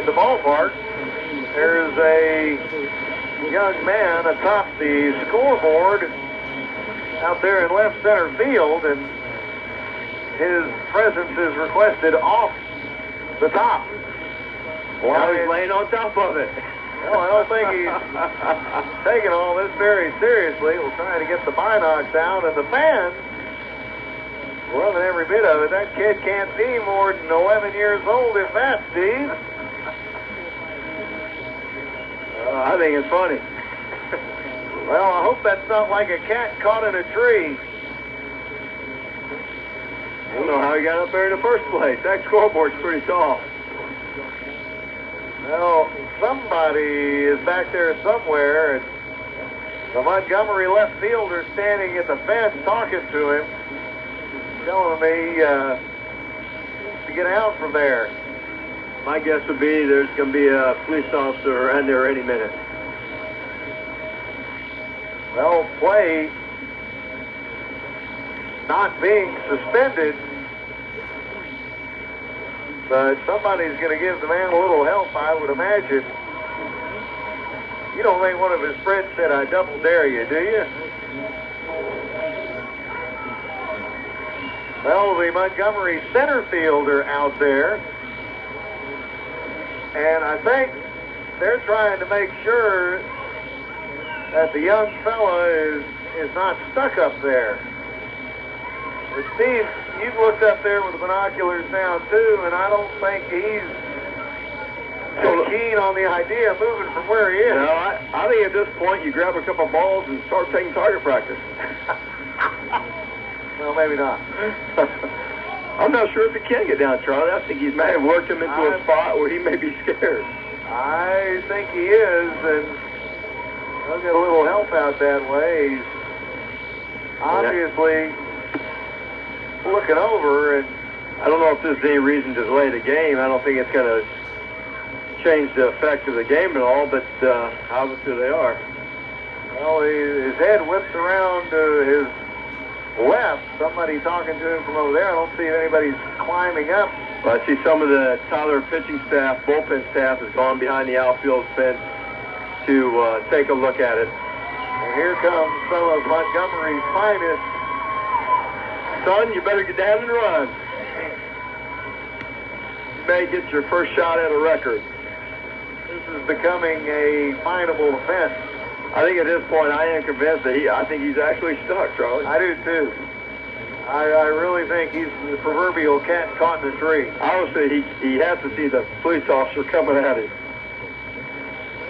the ballpark. There's a young man atop the scoreboard out there in left center field, and his presence is requested off the top. Well, now he's laying on top of it. Well, I don't think he's taking all this very seriously. We'll try to get the binocs out, and the fans loving every bit of it. That kid can't be more than 11 years old, if that, Steve. I think it's funny. Well, I hope that's not like a cat caught in a tree. I don't know how he got up there in the first place. That scoreboard's pretty tall. Well, somebody is back there somewhere, and the Montgomery left fielder standing at the fence talking to him, telling me to get out from there. My guess would be there's going to be a police officer around there any minute. Well, play not being suspended, but somebody's going to give the man a little help, I would imagine. You don't think one of his friends said, "I double dare you," do you? Well, the Montgomery center fielder out there, and I think they're trying to make sure that the young fella is not stuck up there. But Steve, you've looked up there with the binoculars now too, and I don't think he's too keen on the idea of moving from where he is. No, I think at this point you grab a couple of balls and start taking target practice. Well, maybe not. I'm not sure if he can get down, Charlie. I think he may have worked him into a spot where he may be scared. I think he is, and he'll get a little help out that way. He's obviously looking over, and I don't know if there's any reason to delay the game. I don't think it's going to change the effect of the game at all, but obviously they are. Well, his head whips around to his left. Somebody talking to him from over there. I don't see if anybody's climbing up. Well, I see some of the Tyler pitching staff, bullpen staff, has gone behind the outfield fence to take a look at it. And here comes some of Montgomery's finest. Son, you better get down and run. You may get your first shot at a record. This is becoming a finable offense. I think at this point I am convinced that I think he's actually stuck, Charlie. I do too. I really think he's the proverbial cat caught in a tree. Obviously, he has to see the police officer coming at him.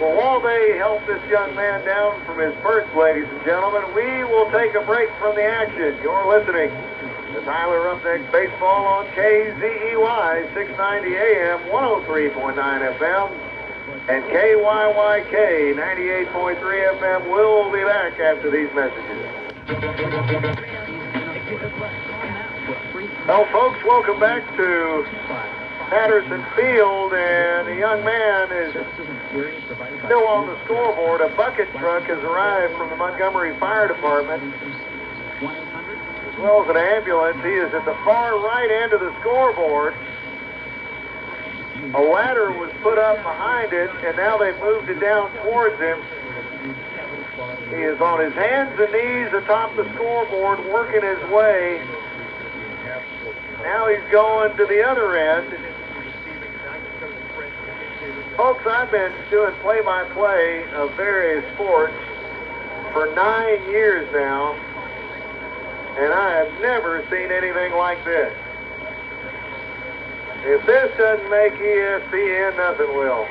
Well, while they help this young man down from his perch, ladies and gentlemen, we will take a break from the action. You're listening to Tyler Roughnecks Baseball on KZEY 690 AM, 103.9 FM, and KYYK 98.3 FM. We'll be back after these messages. Well, folks, welcome back to Paterson Field, and a young man is still on the scoreboard. A bucket truck has arrived from the Montgomery Fire Department, as well as an ambulance. He is at the far right end of the scoreboard. A ladder was put up behind it, and now they've moved it down towards him. He is on his hands and knees atop the scoreboard, working his way. Now he's going to the other end. Folks, I've been doing play-by-play of various sports for 9 years now, and I have never seen anything like this. If this doesn't make ESPN, nothing will.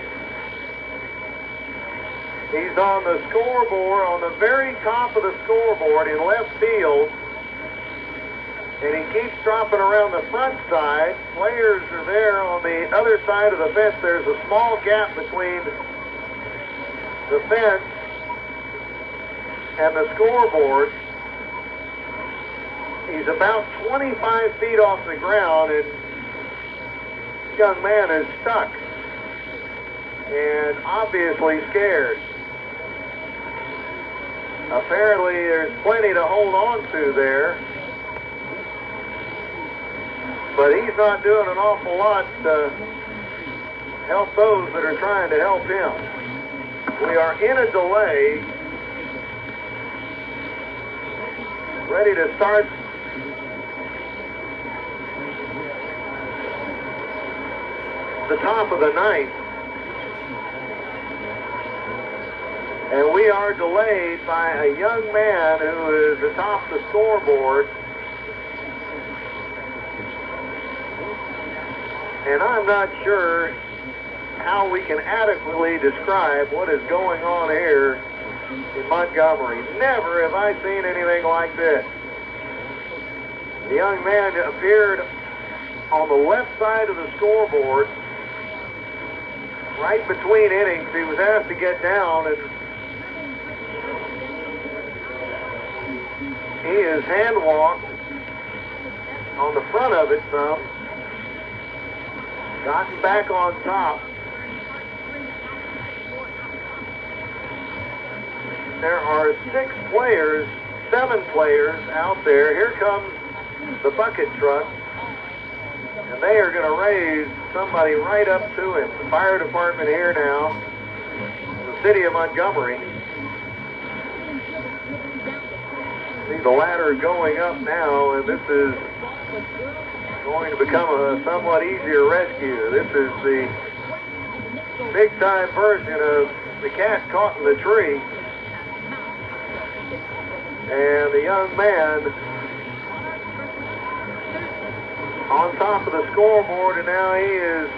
He's on the scoreboard, on the very top of the scoreboard in left field, and he keeps dropping around the front side. Players are there on the other side of the fence. There's a small gap between the fence and the scoreboard. He's about 25 feet off the ground, and this young man is stuck and obviously scared. Apparently there's plenty to hold on to there, but he's not doing an awful lot to help those that are trying to help him. We are in a delay, ready to start the top of the ninth. And we are delayed by a young man who is atop the scoreboard. And I'm not sure how we can adequately describe what is going on here in Montgomery. Never have I seen anything like this. The young man appeared on the left side of the scoreboard, right between innings. He was asked to get down, and he is hand-walked on the front of it some, gotten back on top. There are 7 players out there. Here comes the bucket truck, and they are going to raise somebody right up to him. The fire department here now, the city of Montgomery. See the ladder going up now, and this is going to become a somewhat easier rescue. This is the big-time version of the cat caught in the tree. And the young man on top of the scoreboard, and now he is,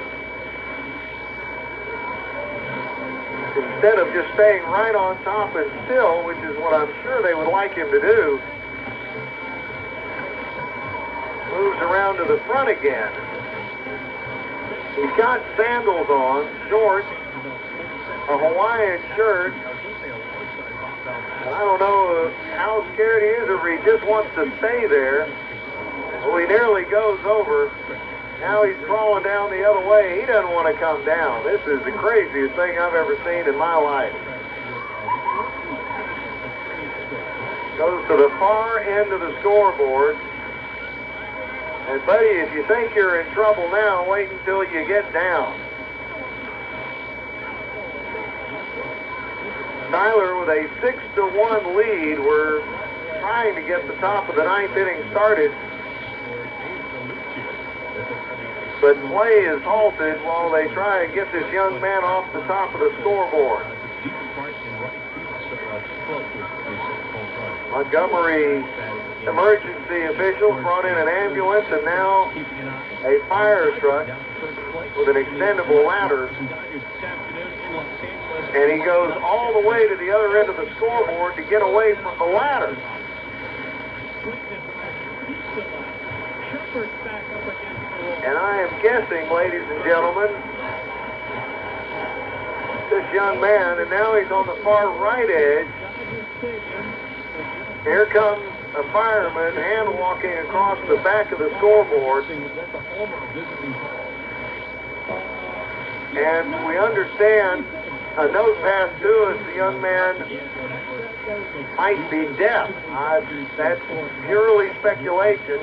instead of just staying right on top and still, which is what I'm sure they would like him to do, moves around to the front again. He's got sandals on, shorts, a Hawaiian shirt. I don't know how scared he is or if he just wants to stay there. Well, he nearly goes over. Now he's crawling down the other way. He doesn't want to come down. This is the craziest thing I've ever seen in my life. Goes to the far end of the scoreboard. And buddy, if you think you're in trouble now, wait until you get down. Tyler with a 6-1 lead. We're trying to get the top of the ninth inning started, but play is halted while they try and get this young man off the top of the scoreboard. Montgomery emergency officials brought in an ambulance and now a fire truck with an extendable ladder. And he goes all the way to the other end of the scoreboard to get away from the ladder. And I am guessing, ladies and gentlemen, this young man, and now he's on the far right edge. Here comes a fireman hand-walking across the back of the scoreboard. And we understand, a note passed to us, the young man might be deaf. That's purely speculation.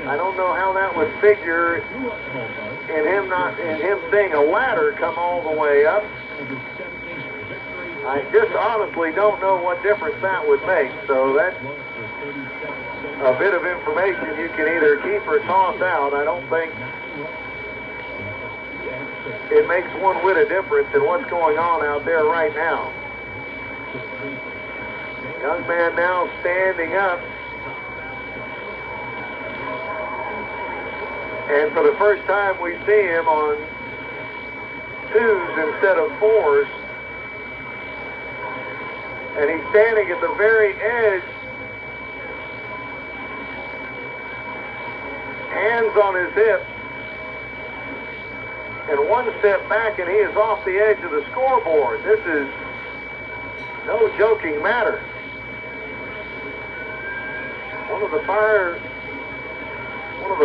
I don't know how that would figure in him seeing a ladder come all the way up. I just honestly don't know what difference that would make. So that's a bit of information you can either keep or toss out. I don't think it makes one whit of difference in what's going on out there right now. Young man now standing up. And for the first time we see him on 2s instead of 4s. And he's standing at the very edge, hands on his hips, and one step back and he is off the edge of the scoreboard. This is no joking matter. One of the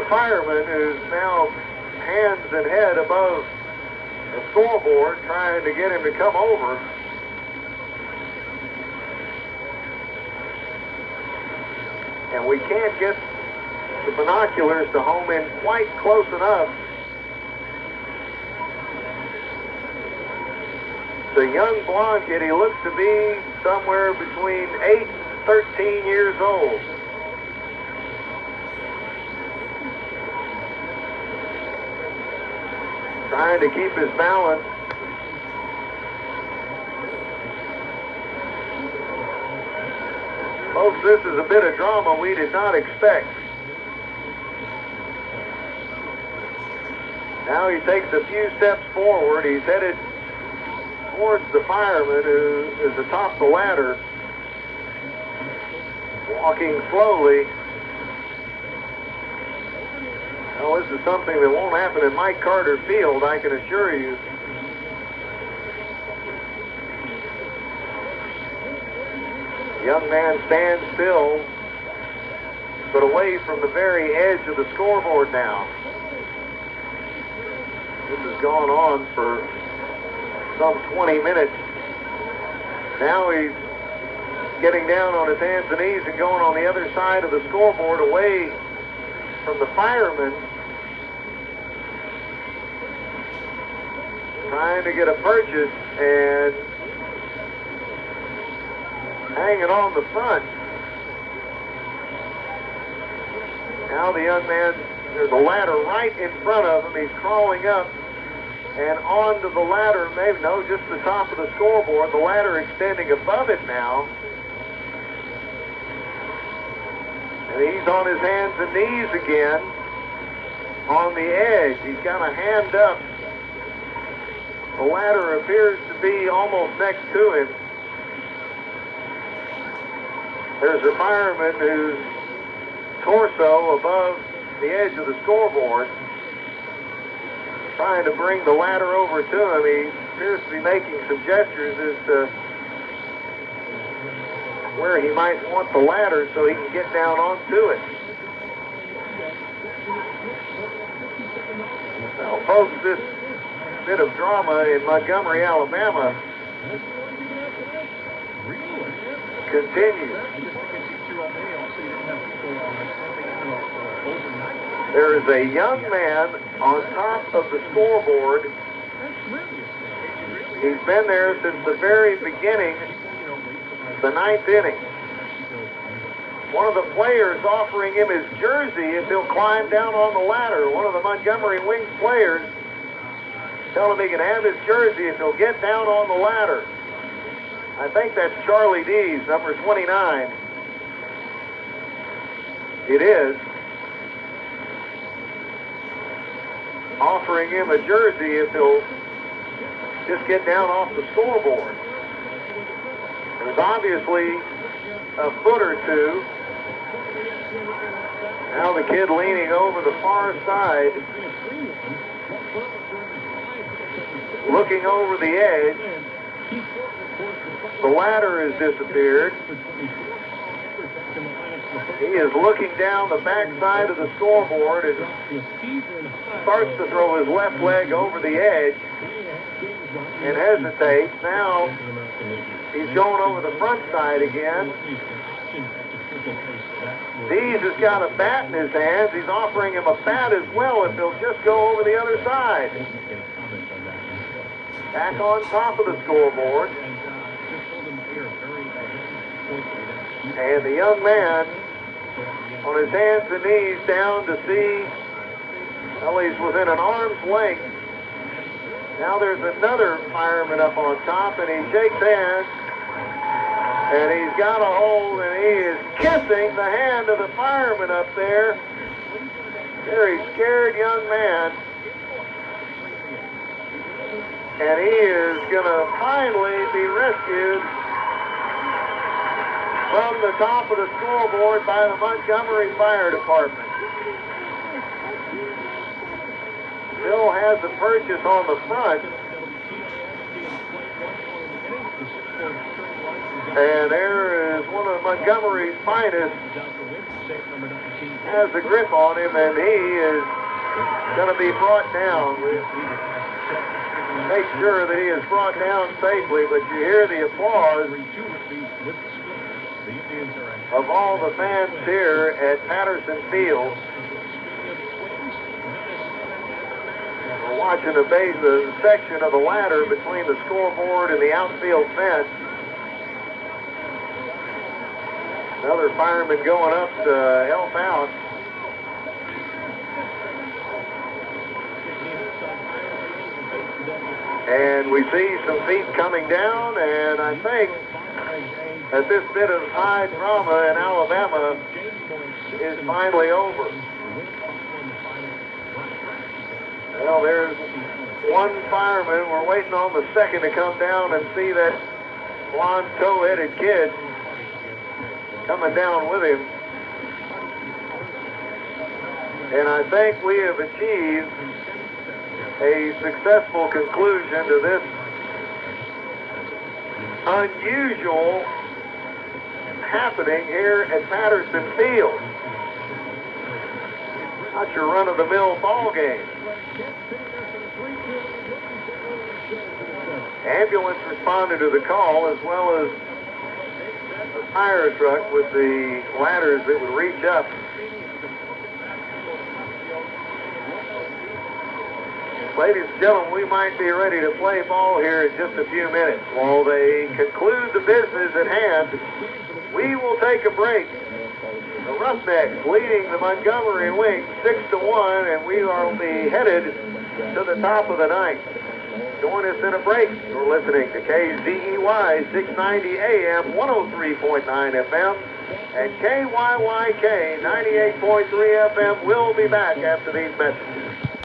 firemen who's now hands and head above the scoreboard trying to get him to come over. And we can't get the binoculars to home in quite close enough The young blonde kid, he looks to be somewhere between 8 and 13 years old. Trying to keep his balance. Folks, this is a bit of drama we did not expect. Now he takes a few steps forward. He's headed towards the fireman who is atop the ladder, walking slowly. Well, this is something that won't happen in Mike Carter Field, I can assure you. The young man stands still, but away from the very edge of the scoreboard now. This has gone on for some 20 minutes. Now he's getting down on his hands and knees and going on the other side of the scoreboard away from the fireman, trying to get a purchase and hanging on the front. Now the young man, there's a ladder right in front of him. He's crawling up and onto the ladder, maybe, no, just the top of the scoreboard. The ladder extending above it now. And he's on his hands and knees again on the edge. He's got a hand up. The ladder appears to be almost next to him. There's a fireman whose torso above the edge of the scoreboard, trying to bring the ladder over to him. He appears to be making some gestures as to where he might want the ladder so he can get down onto it. Well, folks, this bit of drama in Montgomery, Alabama continues. There is a young man on top of the scoreboard. He's been there since the very beginning, the 9th inning. One of the players offering him his jersey if he'll climb down on the ladder. One of the Montgomery Wings players tell him he can have his jersey if he'll get down on the ladder. I think that's Charlie D's, number 29. It is. Offering him a jersey if he'll just get down off the scoreboard. There's obviously a foot or two. Now the kid leaning over the far side, looking over the edge. The ladder has disappeared. He is looking down the back side of the scoreboard and starts to throw his left leg over the edge and hesitates. Now he's going over the front side again. Dees has got a bat in his hands. He's offering him a bat as well if he'll just go over the other side. Back on top of the scoreboard. And the young man on his hands and knees down to see, well, he's within an arm's length. Now there's another fireman up on top, and he shakes hands, and he's got a hold, and he is kissing the hand of the fireman up there. Very scared young man. And he is going to finally be rescued from the top of the scoreboard by the Montgomery Fire Department. Still has the purchase on the front. And there is one of Montgomery's finest. Has the grip on him, and he is going to be brought down. Make sure that he is brought down safely, but you hear the applause of all the fans here at Paterson Field. We're watching the section of the ladder between the scoreboard and the outfield fence. Another fireman going up to help out. And we see some feet coming down, and I think that this bit of high drama in Alabama is finally over. Well, there's one fireman. We're waiting on the second to come down and see that blonde tow-headed kid coming down with him. And I think we have achieved a successful conclusion to this unusual happening here at Paterson Field. Not your run-of-the-mill ball game. Ambulance responded to the call, as well as a fire truck with the ladders that would reach up. Ladies and gentlemen, we might be ready to play ball here in just a few minutes. While they conclude the business at hand, we will take a break. The Roughnecks leading the Montgomery Wings 6-1, and we will be headed to the top of the ninth. Join us in a break. You're listening to KZEY 690 AM, 103.9 FM, and KYYK 98.3 FM. We'll be back after these messages.